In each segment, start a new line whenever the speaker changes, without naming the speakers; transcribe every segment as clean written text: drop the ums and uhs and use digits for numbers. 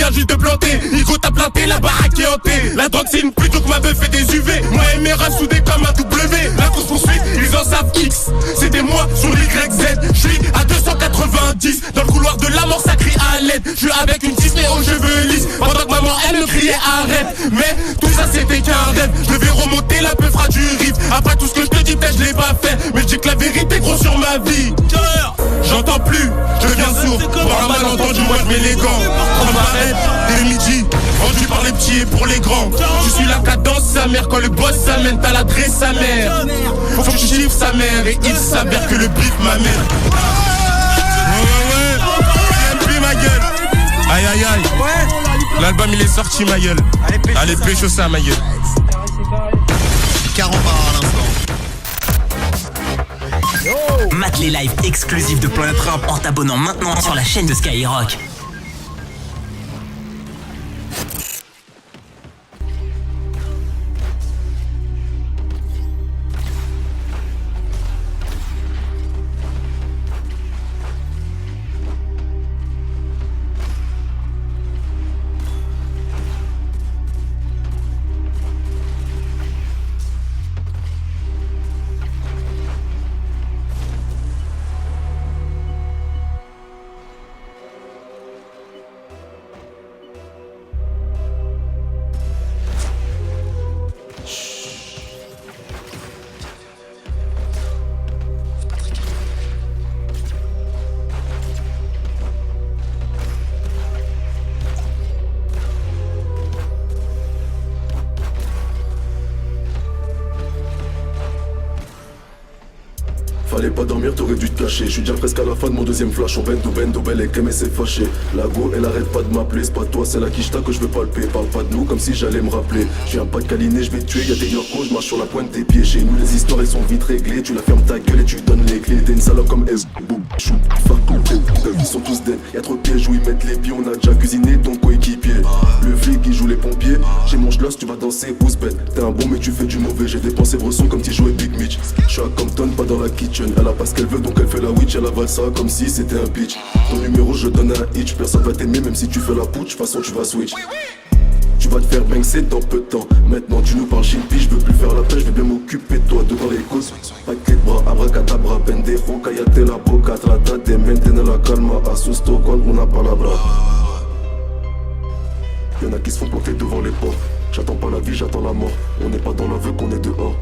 vient juste de planter. Igo t'a planté, la baraque est hantée. La drogue c'est une pute donc ma meuf fait des UV. Moi et mes rats soudés comme un W. La course poursuite, ils en savent X. C'est des mois sur l'YZ. J'suis à 290. Dans le couloir de la mort ça crie à l'aide. J'suis avec une Disney aux cheveux lisses. Pendant que maman elle me criait arrête. Mais tout ça c'était qu'un rêve. Je devais remonter la peu fera du riff. Après tout ce que je te dis peut-être je l'ai pas fait. Mais je dis que la vérité gros sur ma vie. J'entends plus, je deviens sourd. Pour un malentendu moi je mets les gants. Prends ma haine dès midi. Vendu par les petits et pour les grands. Je suis la cadence sa mère. Quand le boss s'amène t'as l'adresse sa mère. Faut que je chiffre sa mère. Et il s'avère que le bif m'amène. Ouais ma gueule. Aïe aïe aïe. L'album il est sorti ma gueule. Allez pécho ça ma gueule.
Carambar à l'instant.
Mate les lives exclusifs de Planet Rap en t'abonnant maintenant sur la chaîne de Skyrock.
Fallait pas dormir, t'aurais dû te cacher. Je suis déjà presque à la fin de mon deuxième flash. On bendo, belle et qu'elle s'est fâchée. La go, elle arrête pas de m'appeler. C'est pas toi, c'est la quicheta que je veux palper. Parle pas de nous comme si j'allais me rappeler. Je viens pas de câliner, je vais te tuer. Y'a des yorkos, je marche sur la pointe des pieds. Chez nous, les histoires elles sont vite réglées. Tu la fermes ta gueule et tu donnes les clés. T'es une salope comme S. Boum, chou, fuck, ils sont tous dead. Y'a trop de pièges où ils mettent les pieds. On a déjà cuisiné ton coéquipier. Le flic il joue les pompiers. J'ai mon schloss, tu vas danser, pouce bête. T'es un bon mais tu fais du mauvais. J'ai dépensé bresson comme si jouais Big Mitch. Je suis à Compton, pas dans la kitchen. Elle a pas ce qu'elle veut donc elle fait la witch. Elle avale ça comme si c'était un pitch. Ton numéro je donne un hitch. Personne va t'aimer même si tu fais la putsch. De toute façon tu vas switch. Tu vas te faire bangser dans peu de temps. Maintenant tu nous parles chimpi. Je veux plus faire la paix, je vais bien m'occuper de toi. Devant les causes, paquet de bras, abracadabra. Pendejo, cállate la boca. Trata de mantener la calma. Asusto cuando una palabra. Y'en a qui se font planter devant les portes. J'attends pas la vie, j'attends la mort. On n'est pas dans l'aveu qu'on est dehors.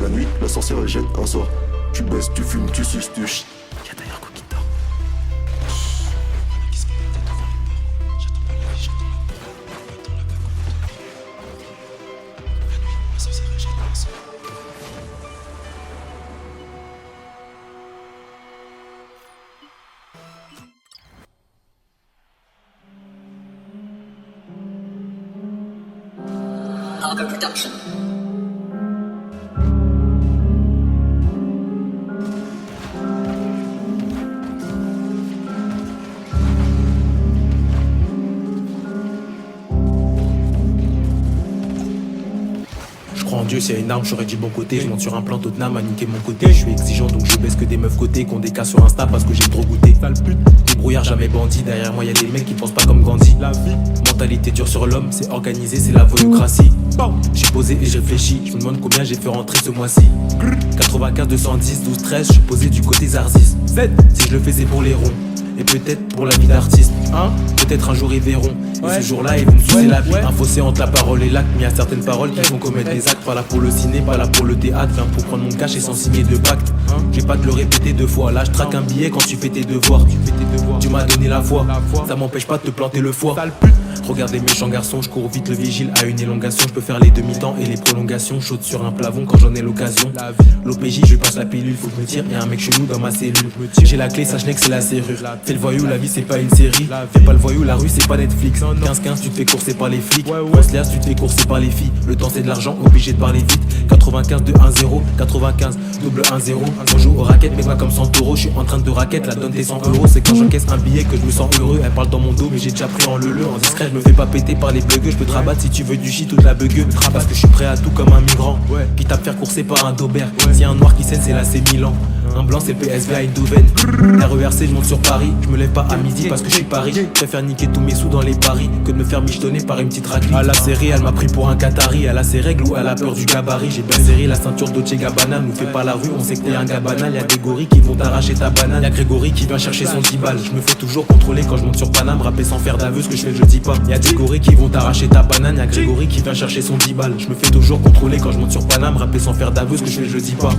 La nuit, la sorcière elle jette un sort. Tu baisses, tu fumes, tu suces, tu chut.
Y'a d'ailleurs quoi qui dort.
Haga Production.
En Dieu c'est une arme, j'aurais du bon côté. Je monte sur un plan Tottenham à niquer mon côté. Je suis exigeant donc je baisse que des meufs côté. Qu'on des cas sur Insta parce que j'ai trop goûté. Débrouillard jamais bandit. Derrière moi y'a des mecs qui pensent pas comme Gandhi. La vie, mentalité dure sur l'homme. C'est organisé, c'est la voyoucratie. J'ai posé et j'ai réfléchi. Je me demande combien j'ai fait rentrer ce mois-ci. 95, 210, 12, 13. Je suis posé du côté Zarzis. Si je le fais c'est pour les ronds. Et peut-être pour la vie d'artiste, hein. Peut-être un jour ils verront. Et ce jour-là ils vont me sucer la vie. Un fossé entre la parole et l'acte. Mais y'a certaines paroles qui vont commettre des actes. Pas là pour le ciné, pas là pour le théâtre. Viens pour prendre mon cash et sans signer de pacte. J'ai pas de le répéter deux fois. Là je traque un billet quand tu fais tes devoirs. Tu m'as donné la foi. Ça m'empêche pas de te planter le foie. Regarde les méchants garçons, je cours vite le vigile à une élongation. Je peux faire les demi-temps et les prolongations. Chaude sur un plafond quand j'en ai l'occasion. L'OPJ, je passe la pilule, faut que je me tire. Y'a un mec chelou dans ma cellule. J'ai la clé, sache que c'est la serrure. Fais le voyou, la vie c'est pas une série. Fais pas le voyou, la rue c'est pas Netflix. 15-15, tu te fais courser par les flics. Crossler, tu te fais courser par les filles. Le temps c'est de l'argent, obligé de parler vite. 95 2 1 0, 95 double 1 0. On joue aux raquettes, mais pas comme 100 euros. Je suis en train de raquette, la donne tes 100 euros. C'est quand j'encaisse un billet que je me sens heureux. Elle parle dans mon dos, mais j'ai déjà pris en leu. En discret, je me fais pas péter par les buggeux. Je peux te rabattre si tu veux du shit ou de la bugueux. Parce que je suis prêt à tout comme un migrant. Quitte à me faire courser par un daubert. Si y a un noir qui scène, c'est là c'est Milan. Un blanc c'est le PSV à Eindhoven. RERC je monte sur Paris. Je me lève pas à midi parce que je suis Paris. Je préfère niquer tous mes sous dans les paris que de me faire michetonner par une petite raclée. À la série elle m'a pris pour un Qatari. Elle a ses règles ou elle a peur du gabarit. J'ai bien serré la ceinture Dolce Gabbana. Nous fais pas la rue, on sait que t'es un gars banal. Y'a des gorilles qui vont t'arracher ta banane. Y'a Grégory qui vient chercher son 10 balles. Je me fais toujours contrôler quand je monte sur Paname. Rapper sans faire d'aveu, ce que je fais je dis pas. Y'a des gorilles qui vont t'arracher ta banane. Y'a Grégory qui vient chercher son 10 balles. Je me fais toujours contrôler quand je monte sur Paname. Rapper sans faire d'aveu, ce que je fais je dis pas.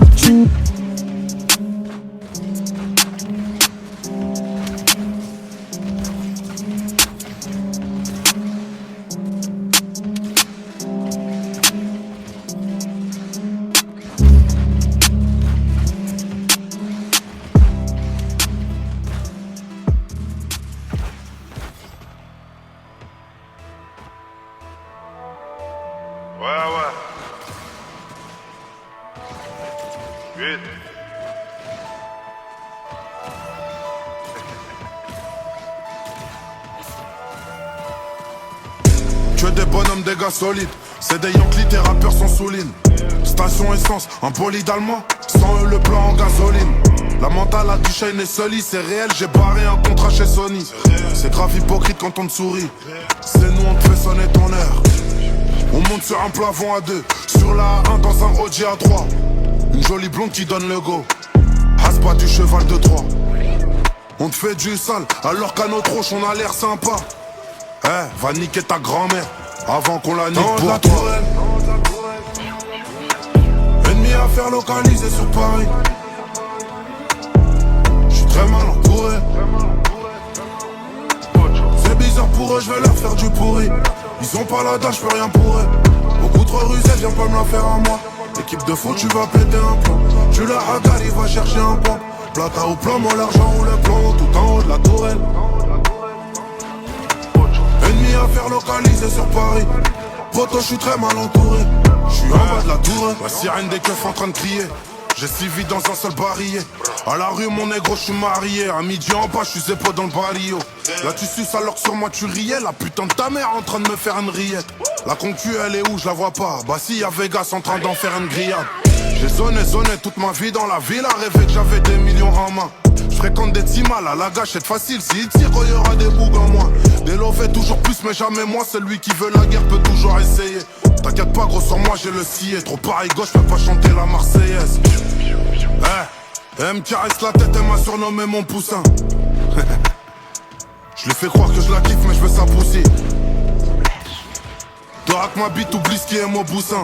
Que des bonhommes, des gars solides. C'est des Yankees, tes rappeurs sont souligne. Station essence, un bolide allemand. Sans eux, le plan en gasoline. La mentale a du Shane et Sully. C'est réel, j'ai barré un contrat chez Sony. C'est grave hypocrite quand on te sourit. C'est nous, on te fait sonner ton heure. On monte sur un plafond à deux. Sur la A1 dans un Audi à 3. Une jolie blonde qui donne le go. Has pas du cheval de Troie. On te fait du sale alors qu'à notre roche on a l'air sympa. Eh, va niquer ta grand-mère avant qu'on la nique pour toi. Ennemi à faire localiser sur Paris. J'suis très mal entouré. C'est bizarre pour eux, j'vais leur faire du pourri. Ils ont pas la dalle, j'peux rien pour eux. Beaucoup trop rusé, viens pas me la faire à moi. Équipe de foot, tu vas péter un plan. Tu la hagard, il va chercher un plan. Plata au plan, moi l'argent ou le plan. Tout en haut de la tourelle. Ennemi à faire localiser sur Paris. Poto, j'suis très mal entouré. J'suis en bas de la tour. La sirène des keufs en train de crier. J'ai suivi dans un seul barillet. À la rue mon négro j'suis marié. À midi en bas j'suis zépo dans le barrio. Là tu suces alors que sur moi tu riais. La putain de ta mère en train de me faire une rillette. La concu elle est où je la vois pas. Bah si y'a Vegas en train d'en faire une grillade. J'ai zoné toute ma vie dans la ville. À rêver que j'avais des millions en main. J'fréquente des timales à la gâchette facile. S'il tire il y aura des bougs en moins. Des lovés toujours plus mais jamais moi. Celui qui veut la guerre peut toujours essayer. T'inquiète pas gros sur moi j'ai le scié. Trop pareil gauche peux pas chanter la Marseillaise. Elle me caresse la tête, elle m'a surnommé mon poussin. Je lui fais croire que je la kiffe mais je veux sa pousser. Dorak ma bite, oublie ce qui est mon boussin.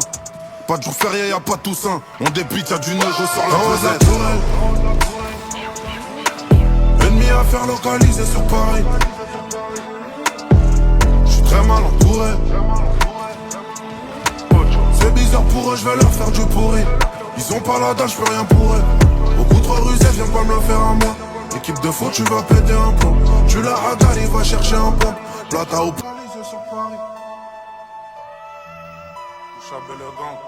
Pas de jour férié, y'a pas de Toussaint. On débite, y'a du neige, on sort la pesette. Ennemi à faire localiser sur Paris. J'suis très mal entouré. C'est bizarre pour eux, j'vais leur faire du pourri. Ils ont pas la dalle, j'peux rien pour eux. Beaucoup trop rusé, viens pas me le faire à moi. Équipe de foot, tu vas péter un plan. Tu la hagard, il va chercher un plan. Plata au localisé sur Paris. Chabelle le gang.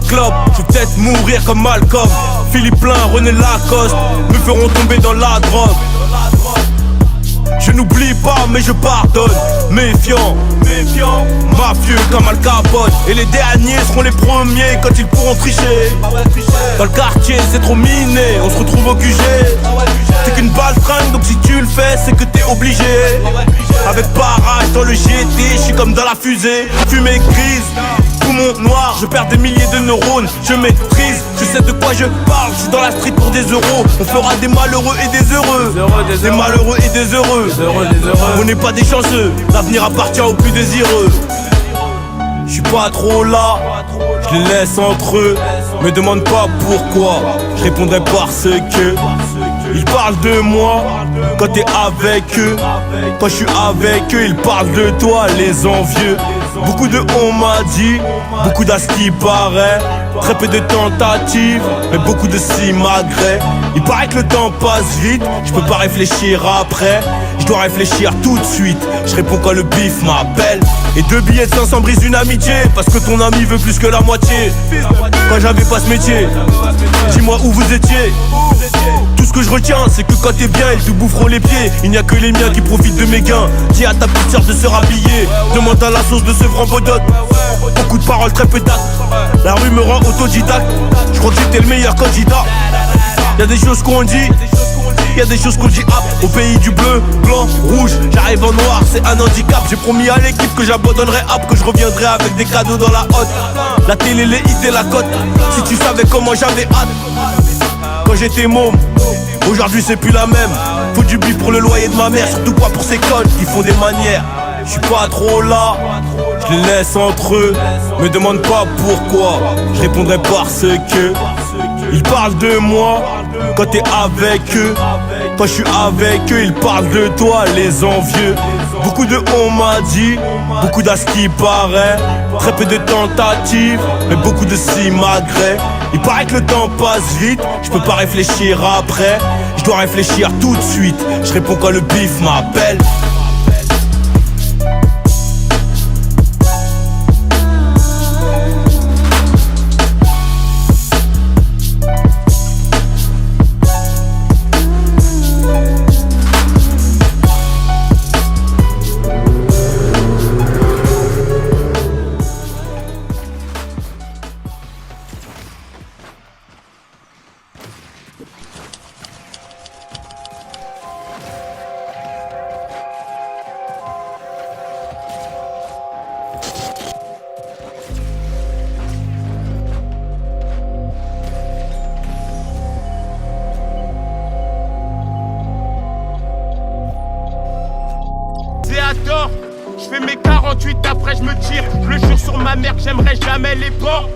Club, je vais peut-être mourir comme Malcolm. Philippe Lain, René Lacoste me feront tomber dans la drogue. Je n'oublie pas mais je pardonne. Méfiant, mafieux comme Al Capone. Et les derniers seront les premiers quand ils pourront tricher. Dans le quartier c'est trop miné, on se retrouve au QG. C'est qu'une balle fringue donc si tu le fais c'est que t'es obligé. Avec barrage dans le GT, je suis comme dans la fusée. Fumée grise, poumon noir, je perds des milliers de neurones. Je maîtrise, je sais de quoi je parle. Je suis dans la street pour des euros. On fera des malheureux et des heureux. Des malheureux et des heureux. On n'est pas des chanceux, l'avenir appartient aux plus désireux. Je suis pas trop là, je les laisse entre eux. Me demande pas pourquoi, je répondrai parce que ils parlent de moi quand t'es avec eux. Quand je suis avec eux, ils parlent de toi, les envieux.
Beaucoup de on m'a dit, beaucoup d'à ce qui paraît. Très peu de tentatives, mais beaucoup de simagrées. Il paraît que le temps passe vite, je peux pas réfléchir après. Je dois réfléchir tout de suite, je réponds quand le bif m'appelle. Et 2 billets de 500 brisent une amitié, parce que ton ami veut plus que la moitié. Quand j'avais pas ce métier, dis-moi où vous étiez. Tout ce que je retiens, c'est que quand t'es bien, ils te boufferont les pieds. Il n'y a que les miens qui profitent de mes gains. Dis à ta petite sœur de se rhabiller, demande à la sauce de ce Vrambodote. Beaucoup de paroles, très peu d'actes. La rue me rend autodidacte. Je crois que j'étais le meilleur candidat. Y'a des choses qu'on dit, y'a des choses qu'on dit hop. Au pays du bleu, blanc, rouge, j'arrive en noir, c'est un handicap. J'ai promis à l'équipe que j'abandonnerai hop, que je reviendrai avec des cadeaux dans la hotte. La télé, les hits et la cote. Si tu savais comment j'avais hâte quand j'étais môme, aujourd'hui c'est plus la même. Faut du bif pour le loyer de ma mère, surtout pas pour ces connes qui font des manières. Je suis pas trop là, je les laisse entre eux. Me demande pas pourquoi, je répondrai parce que ils parlent de moi quand t'es avec eux. Quand je suis avec eux, ils parlent de toi, les envieux. Beaucoup de on m'a dit, beaucoup d'à ce qui paraît. Très peu de tentatives, mais beaucoup de simagrées. Il paraît que le temps passe vite, je peux pas réfléchir après. Je dois réfléchir tout de suite, je réponds quand le bif m'appelle.
Je fais mes 48 après je me tire. Je le jure sur ma mère que j'aimerais jamais les porcs.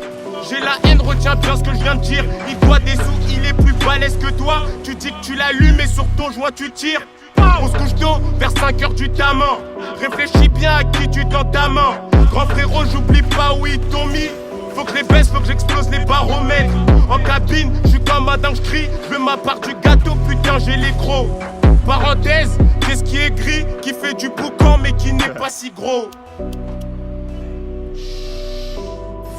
J'ai la haine, retiens bien ce que je viens de dire. Il doit des sous, il est plus balèze que toi. Tu dis que tu l'allumes et sur ton joint tu tires. On se couche tôt, vers 5h du tamin. Réfléchis bien à qui tu tends ta main. Grand frérot, j'oublie pas où ils t'ont mis. Faut que les baisse, faut que j'explose les baromètres. En cabine, je suis comme un dingue, j'crie. Je veux ma part du gâteau, putain j'ai les gros. Parenthèse, qu'est-ce qui est gris, qui fait du boucan mais qui n'est pas si gros.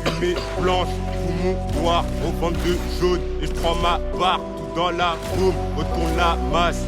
Fumée blanche, poumon noir, au ventre de jaune. Et je prends ma barre, tout dans la boum, retourne la masse.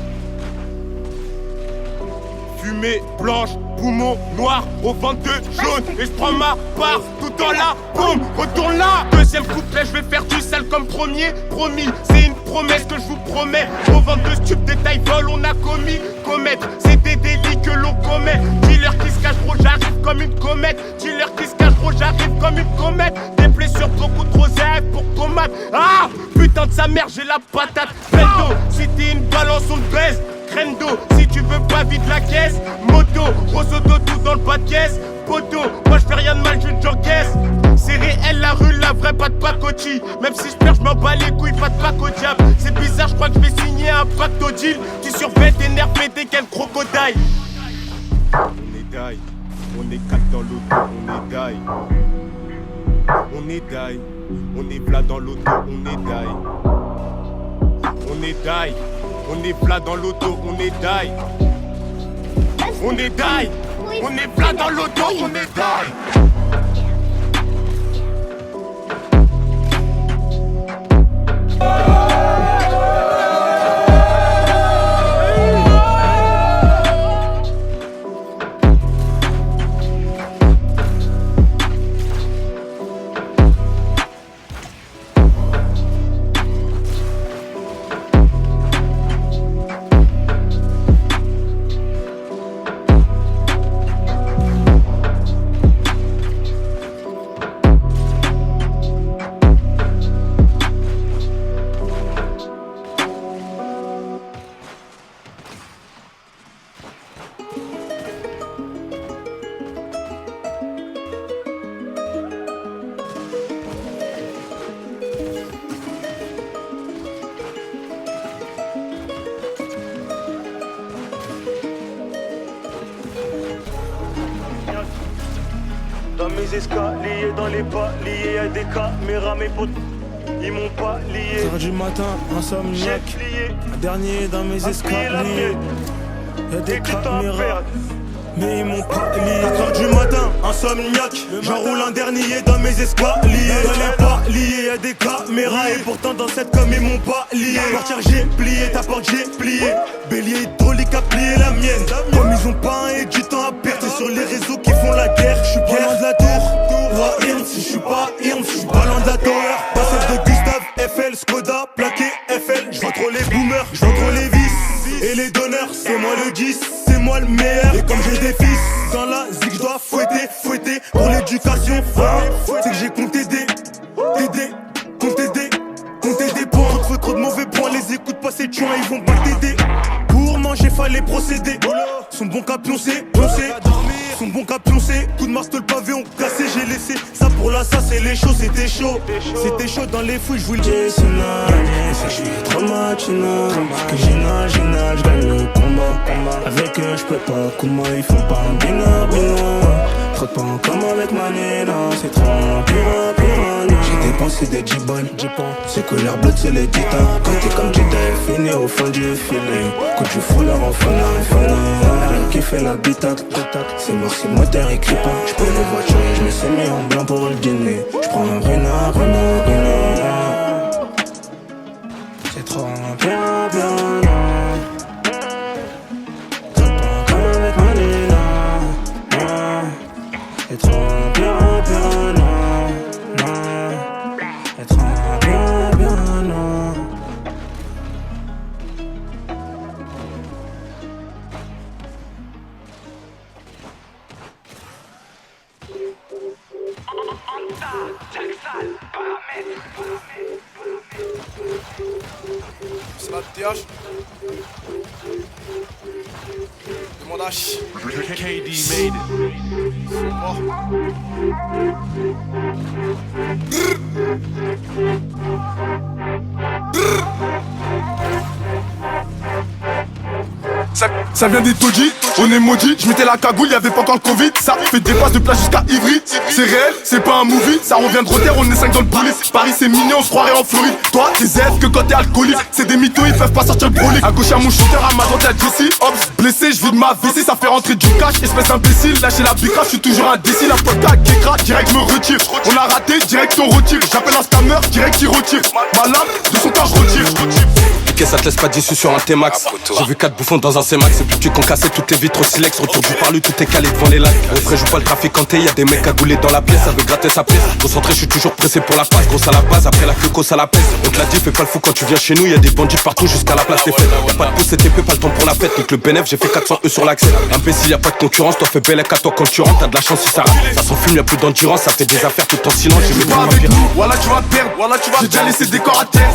Fumée blanche, poumon noir, au ventre de jaune. Et je prends ma part, tout dans la boum, retourne là. Deuxième couplet, je vais faire du sale comme premier. Promis, c'est une promesse que je vous promets. Au ventre de stup, détail vol, on a commis. Commettre, c'est des délits que l'on commet. Dealer qui se cache, gros, j'arrive comme une comète. Dealer qui se cache, gros, j'arrive comme une comète. Des blessures beaucoup trop zèbres pour combattre. Ah, putain de sa mère, j'ai la patate. Bendo, si t'es une balance, on te baise. Crendo, si tu veux pas vite la caisse. Moto, gros auto, tout dans le bas de caisse. Poteau, moi je fais rien de mal, je j'encaisse. C'est réel la rue, la vraie, pas de pacotille. Même si je perds, je m'en bats les couilles, pas de pack au diable. C'est bizarre, je crois que je vais signer un pacte au deal. Tu surveilles tes nerfs, mais t'es quel crocodile. On est die, on est 4 dans l'auto, on est die. On est die, on est plat dans l'auto, on est die. On est die, on est plat dans l'auto, on est die. On est die, on est plat dans l'auto, on est die.
mes escaliers, dans les paliers, y'a des caméras, mes potes, ils m'ont pas lié.
4h du matin, insomniaque, un dernier dans mes escaliers, y'a des caméras, mais ils m'ont pas lié. 4h du matin, insomniaque, j'enroule un dernier dans mes escaliers, dans les paliers, y'a des caméras, et pourtant dans cette com ils m'ont pas lié. Partir j'ai plié, ta porte j'ai plié, bélier hydraulique a plié la mienne. Comme ils ont pas un et du temps à perdre, c'est sur les réseaux qui font la guerre. Je suis pas loin de la tour, si je suis pas Irm, je suis pas loin de la tower. Passage de Gustave, FL, Skoda, plaqué FL. Je vois trop les boomers, je vois trop les vices et les donneurs, c'est moi le 10, c'est moi le meilleur. Et comme j'ai des fils dans la zig, je dois fouetter pour l'éducation. C'est que j'ai compté des points. Trop de mauvais points, les écoutes pas ces tuins, ils vont pas t'aider. Pour manger fallait procéder. Son bon qu'à pioncer. Son bon qu'à pioncer. Coup de marteau, le pavé on cassé, j'ai laissé ça pour là, ça c'est les chauds, c'était chaud. C'était chaud dans les fouilles, je vous le dis. C'est que je suis trop matinal, que j'inage, j'gagne le combat. Avec eux je peux pas, comment ils font pas un bina. Trotte pas en comme avec ma nena, c'est trop piranha. J'ai dépensé des J-balls, c'est que l'air bleu c'est les titans. Quand t'es comme Jedi, fini au fond du filet. Quand tu fous leur enfant, rien qui fait l'habitacle. C'est mort si le moteur il crie pas. J'prends les voitures et j'me suis mis en blanc pour le dîner. J'prends un renard. C'est trop piranha. C'est trop bien, non. C'est trop bien, non.
C'est la TH. Demande à H.
KD made
Ça vient des taudis, on est maudit. Je mettais la cagoule, y'avait pas encore le Covid. Ça fait des passes de plage jusqu'à Ivry. C'est réel, c'est pas un movie. Ça revient de terre, on est 5 dans le police. Paris c'est mignon, on se croirait en Floride. Toi t'es ZF que quand t'es alcoolique. C'est des mythos, ils peuvent pas sortir le brolic. À gauche y'a mon shooter, à ma droite y'a Jesse. Hop, blessé, je vide ma vessie, ça fait rentrer du cash. Espèce imbécile, lâcher la bicra, je suis toujours indécis. La pote à Gekra, direct me retire. On a raté, direct on retire. J'appelle un scammer, direct il retire. Ma lame, de son temps je retire.
Ok, ça te laisse pas d'issue sur un T-Max. J'ai vu 4 bouffons dans un C-Max. C'est plus tu qu'on cassait toutes tes vitres au silex. Retour du parlu, tout est calé devant les lacs. Au vrai, joue pas le traficanté, y'a des mecs cagoulés dans la pièce. Ça veut gratter sa pièce. Concentré, je suis toujours pressé pour la passe. Grosse à la base, après la queue, grosse à la pèse. On te l'a dit, fais pas le fou quand tu viens chez nous. Y'a des bandits partout jusqu'à la place des fêtes. Y'a pas de pouce, c'était peu, pas le temps pour la fête. Donc le bénéf, j'ai fait 400 E sur l'accès. Imbécile, y'a pas de concurrence. Toi fais bellec à toi quand tu rentres. T'as de la chance si ça rate. Ça s'enfume, y'a plus d'endurance. Ça fait des affaires tout en silence. J'ai mes
Voilà, tu vas perdre. Voilà, tu vas. J'ai déjà laissé des corps à terre.